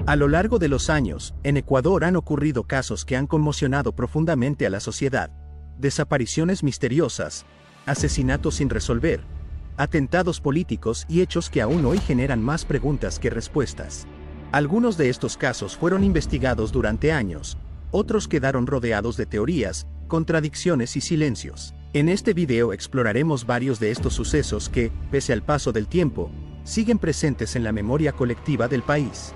A lo largo de los años, en Ecuador han ocurrido casos que han conmocionado profundamente a la sociedad. Desapariciones misteriosas, asesinatos sin resolver, atentados políticos y hechos que aún hoy generan más preguntas que respuestas. Algunos de estos casos fueron investigados durante años, otros quedaron rodeados de teorías, contradicciones y silencios. En este video exploraremos varios de estos sucesos que, pese al paso del tiempo, siguen presentes en la memoria colectiva del país.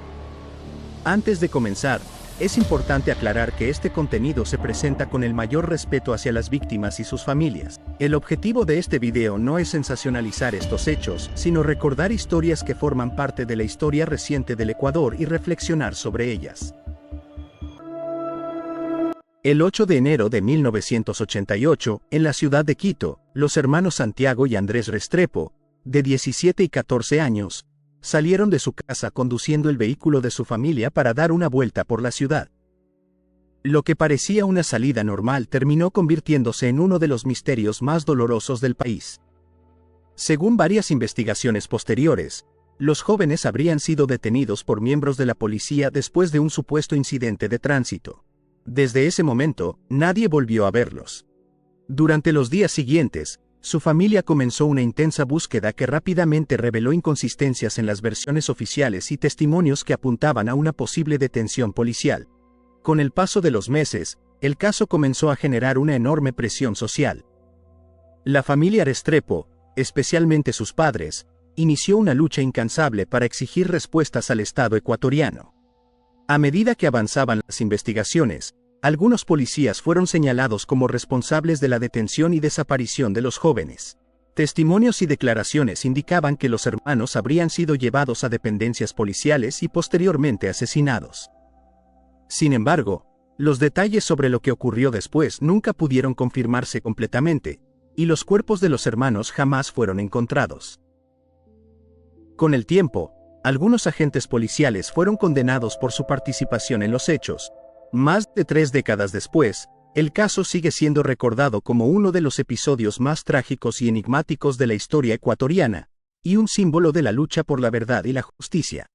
Antes de comenzar, es importante aclarar que este contenido se presenta con el mayor respeto hacia las víctimas y sus familias. El objetivo de este video no es sensacionalizar estos hechos, sino recordar historias que forman parte de la historia reciente del Ecuador y reflexionar sobre ellas. El 8 de enero de 1988, en la ciudad de Quito, los hermanos Santiago y Andrés Restrepo, de 17 y 14 años, salieron de su casa conduciendo el vehículo de su familia para dar una vuelta por la ciudad. Lo que parecía una salida normal terminó convirtiéndose en uno de los misterios más dolorosos del país. Según varias investigaciones posteriores, los jóvenes habrían sido detenidos por miembros de la policía después de un supuesto incidente de tránsito. Desde ese momento, nadie volvió a verlos. Durante los días siguientes, su familia comenzó una intensa búsqueda que rápidamente reveló inconsistencias en las versiones oficiales y testimonios que apuntaban a una posible detención policial. Con el paso de los meses, el caso comenzó a generar una enorme presión social. La familia Restrepo, especialmente sus padres, inició una lucha incansable para exigir respuestas al Estado ecuatoriano. A medida que avanzaban las investigaciones, algunos policías fueron señalados como responsables de la detención y desaparición de los jóvenes. Testimonios y declaraciones indicaban que los hermanos habrían sido llevados a dependencias policiales y posteriormente asesinados. Sin embargo, los detalles sobre lo que ocurrió después nunca pudieron confirmarse completamente, y los cuerpos de los hermanos jamás fueron encontrados. Con el tiempo, algunos agentes policiales fueron condenados por su participación en los hechos. Más de 3 décadas después, el caso sigue siendo recordado como uno de los episodios más trágicos y enigmáticos de la historia ecuatoriana, y un símbolo de la lucha por la verdad y la justicia.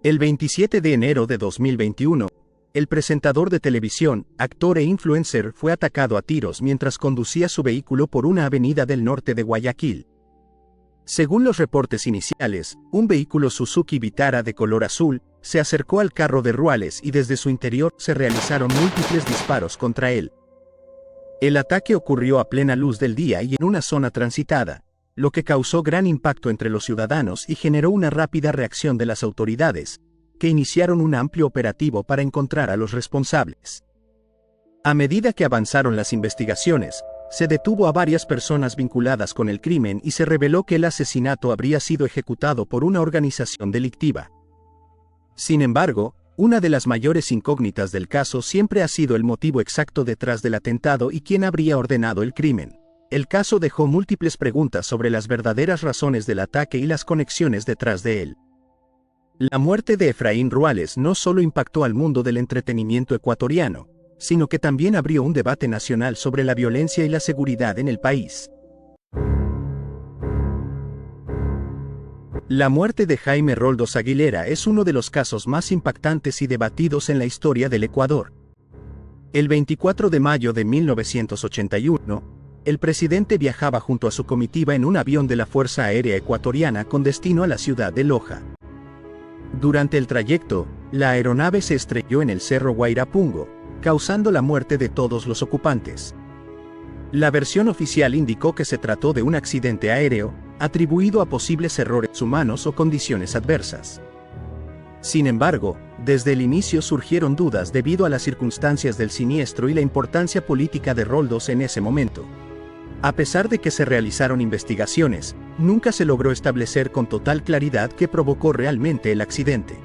El 27 de enero de 2021, el presentador de televisión, actor e influencer fue atacado a tiros mientras conducía su vehículo por una avenida del norte de Guayaquil. Según los reportes iniciales, un vehículo Suzuki Vitara de color azul se acercó al carro de Ruales y desde su interior se realizaron múltiples disparos contra él. El ataque ocurrió a plena luz del día y en una zona transitada, lo que causó gran impacto entre los ciudadanos y generó una rápida reacción de las autoridades, que iniciaron un amplio operativo para encontrar a los responsables. A medida que avanzaron las investigaciones, se detuvo a varias personas vinculadas con el crimen y se reveló que el asesinato habría sido ejecutado por una organización delictiva. Sin embargo, una de las mayores incógnitas del caso siempre ha sido el motivo exacto detrás del atentado y quién habría ordenado el crimen. El caso dejó múltiples preguntas sobre las verdaderas razones del ataque y las conexiones detrás de él. La muerte de Efraín Ruales no solo impactó al mundo del entretenimiento ecuatoriano, sino que también abrió un debate nacional sobre la violencia y la seguridad en el país. La muerte de Jaime Roldós Aguilera es uno de los casos más impactantes y debatidos en la historia del Ecuador. El 24 de mayo de 1981, el presidente viajaba junto a su comitiva en un avión de la Fuerza Aérea Ecuatoriana con destino a la ciudad de Loja. Durante el trayecto, la aeronave se estrelló en el Cerro Guairapungo, causando la muerte de todos los ocupantes. La versión oficial indicó que se trató de un accidente aéreo, atribuido a posibles errores humanos o condiciones adversas. Sin embargo, desde el inicio surgieron dudas debido a las circunstancias del siniestro y la importancia política de Roldós en ese momento. A pesar de que se realizaron investigaciones, nunca se logró establecer con total claridad qué provocó realmente el accidente.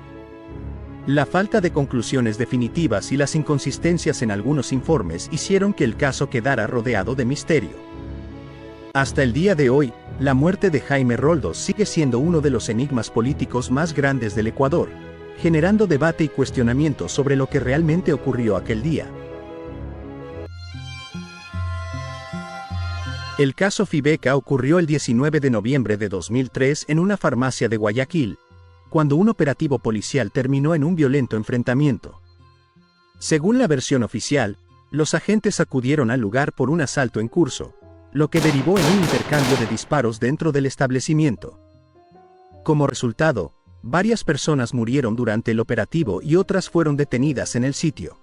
La falta de conclusiones definitivas y las inconsistencias en algunos informes hicieron que el caso quedara rodeado de misterio. Hasta el día de hoy, la muerte de Jaime Roldós sigue siendo uno de los enigmas políticos más grandes del Ecuador, generando debate y cuestionamiento sobre lo que realmente ocurrió aquel día. El caso Fibeca ocurrió el 19 de noviembre de 2003 en una farmacia de Guayaquil, cuando un operativo policial terminó en un violento enfrentamiento. Según la versión oficial, los agentes acudieron al lugar por un asalto en curso, lo que derivó en un intercambio de disparos dentro del establecimiento. Como resultado, varias personas murieron durante el operativo y otras fueron detenidas en el sitio.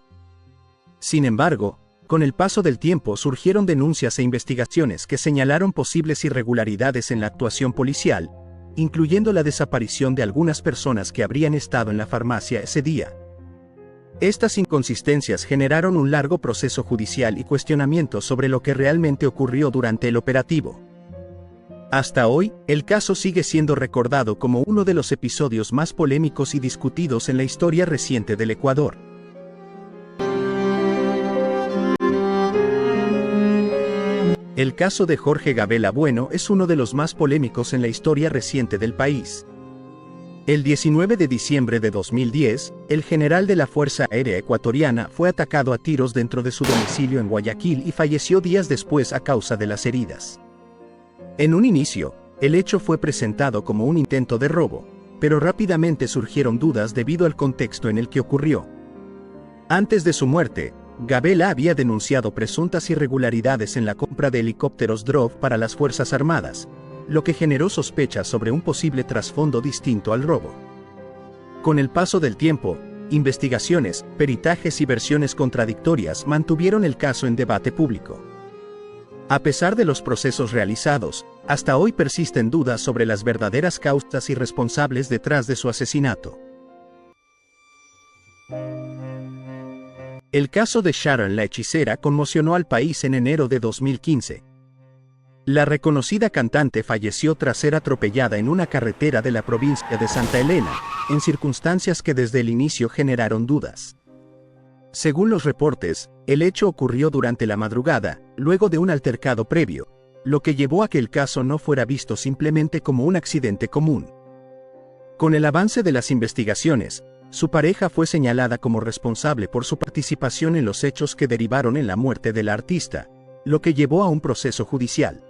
Sin embargo, con el paso del tiempo surgieron denuncias e investigaciones que señalaron posibles irregularidades en la actuación policial, incluyendo la desaparición de algunas personas que habrían estado en la farmacia ese día. Estas inconsistencias generaron un largo proceso judicial y cuestionamientos sobre lo que realmente ocurrió durante el operativo. Hasta hoy, el caso sigue siendo recordado como uno de los episodios más polémicos y discutidos en la historia reciente del Ecuador. El caso de Jorge Gabela Bueno es uno de los más polémicos en la historia reciente del país. El 19 de diciembre de 2010, el general de la Fuerza Aérea Ecuatoriana fue atacado a tiros dentro de su domicilio en Guayaquil y falleció días después a causa de las heridas. En un inicio, el hecho fue presentado como un intento de robo, pero rápidamente surgieron dudas debido al contexto en el que ocurrió. Antes de su muerte, Gabela había denunciado presuntas irregularidades en la compra de helicópteros Drove para las Fuerzas Armadas, lo que generó sospechas sobre un posible trasfondo distinto al robo. Con el paso del tiempo, investigaciones, peritajes y versiones contradictorias mantuvieron el caso en debate público. A pesar de los procesos realizados, hasta hoy persisten dudas sobre las verdaderas causas y responsables detrás de su asesinato. El caso de Sharon la hechicera conmocionó al país en enero de 2015. La reconocida cantante falleció tras ser atropellada en una carretera de la provincia de Santa Elena, en circunstancias que desde el inicio generaron dudas. Según los reportes, el hecho ocurrió durante la madrugada, luego de un altercado previo, lo que llevó a que el caso no fuera visto simplemente como un accidente común. Con el avance de las investigaciones, su pareja fue señalada como responsable por su participación en los hechos que derivaron en la muerte de la artista, lo que llevó a un proceso judicial.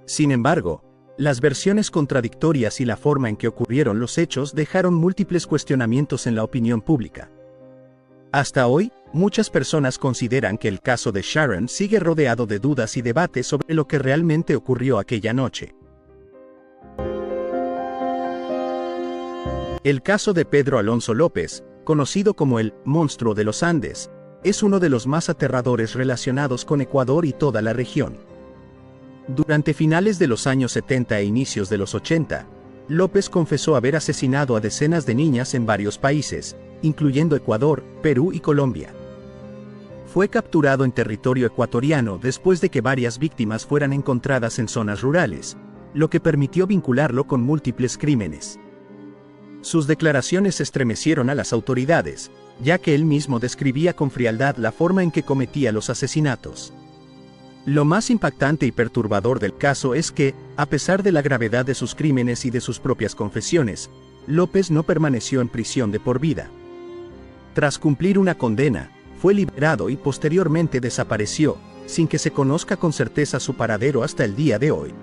Sin embargo, las versiones contradictorias y la forma en que ocurrieron los hechos dejaron múltiples cuestionamientos en la opinión pública. Hasta hoy, muchas personas consideran que el caso de Sharon sigue rodeado de dudas y debates sobre lo que realmente ocurrió aquella noche. El caso de Pedro Alonso López, conocido como el monstruo de los Andes, es uno de los más aterradores relacionados con Ecuador y toda la región. Durante finales de los años 70 e inicios de los 80, López confesó haber asesinado a decenas de niñas en varios países, incluyendo Ecuador, Perú y Colombia. Fue capturado en territorio ecuatoriano después de que varias víctimas fueran encontradas en zonas rurales, lo que permitió vincularlo con múltiples crímenes. Sus declaraciones estremecieron a las autoridades, ya que él mismo describía con frialdad la forma en que cometía los asesinatos. Lo más impactante y perturbador del caso es que, a pesar de la gravedad de sus crímenes y de sus propias confesiones, López no permaneció en prisión de por vida. Tras cumplir una condena, fue liberado y posteriormente desapareció, sin que se conozca con certeza su paradero hasta el día de hoy.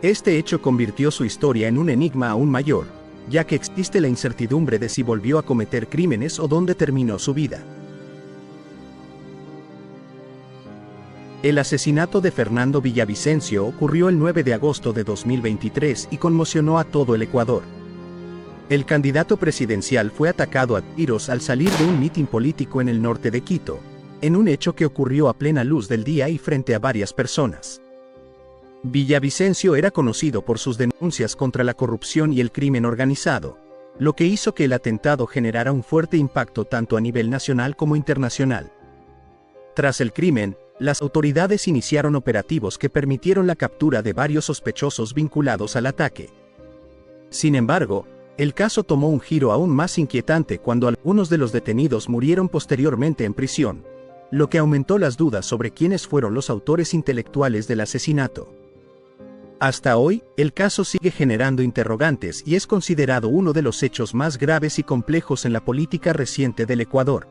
Este hecho convirtió su historia en un enigma aún mayor, ya que existe la incertidumbre de si volvió a cometer crímenes o dónde terminó su vida. El asesinato de Fernando Villavicencio ocurrió el 9 de agosto de 2023 y conmocionó a todo el Ecuador. El candidato presidencial fue atacado a tiros al salir de un mitin político en el norte de Quito, en un hecho que ocurrió a plena luz del día y frente a varias personas. Villavicencio era conocido por sus denuncias contra la corrupción y el crimen organizado, lo que hizo que el atentado generara un fuerte impacto tanto a nivel nacional como internacional. Tras el crimen, las autoridades iniciaron operativos que permitieron la captura de varios sospechosos vinculados al ataque. Sin embargo, el caso tomó un giro aún más inquietante cuando algunos de los detenidos murieron posteriormente en prisión, lo que aumentó las dudas sobre quiénes fueron los autores intelectuales del asesinato. Hasta hoy, el caso sigue generando interrogantes y es considerado uno de los hechos más graves y complejos en la política reciente del Ecuador.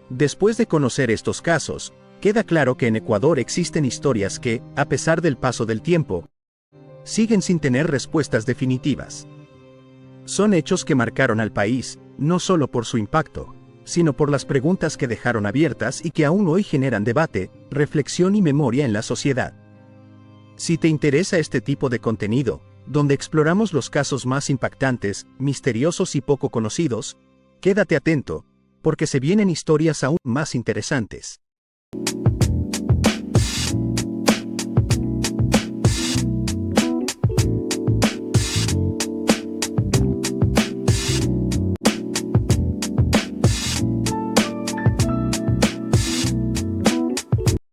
Después de conocer estos casos, Queda claro que en Ecuador existen historias que, a pesar del paso del tiempo, siguen sin tener respuestas definitivas. Son hechos que marcaron al país, no solo por su impacto, sino por las preguntas que dejaron abiertas y que aún hoy generan debate, reflexión y memoria en la sociedad. Si te interesa este tipo de contenido, donde exploramos los casos más impactantes, misteriosos y poco conocidos, quédate atento, porque se vienen historias aún más interesantes.